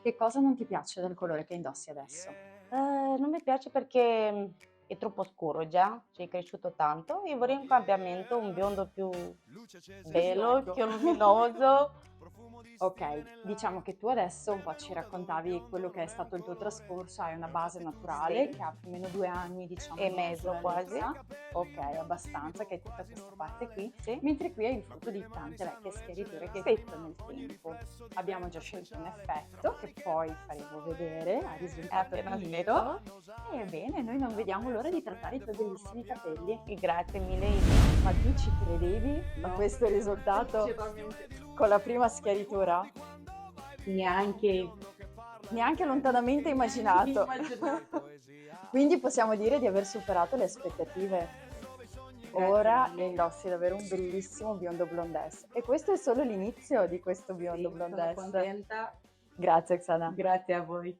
Che cosa non ti piace del colore che indossi adesso? Non mi piace perché, è troppo scuro già, ci è cresciuto tanto e vorrei un cambiamento, un biondo più Più bello, fioco. più luminoso Okay, diciamo che tu adesso un po' ci raccontavi quello che è stato il tuo trascorso, hai una base naturale sì, che ha più o meno 2 anni, diciamo, e di mezzo quasi, naturalezza. Okay, abbastanza che hai tutta questa parte qui, sì, mentre qui hai il frutto di tante vecchie schiariture che hai sì, fatto nel tempo. Abbiamo già scelto un effetto che poi faremo vedere a è risultato appena finito. smetto. E bene, noi non vediamo l'ora di trattare i tuoi bellissimi capelli. E grazie mille. Ma tu ci credevi a No, questo risultato sinceramente con la prima schiaritura? neanche Neanche lontanamente immaginato. immaginato. Quindi possiamo dire di aver superato le aspettative. Grazie Ora mille. indossi davvero un bellissimo biondo blondes e questo è solo l'inizio di questo biondo Sì, sono blondes. contenta. Grazie Xana. Grazie a voi.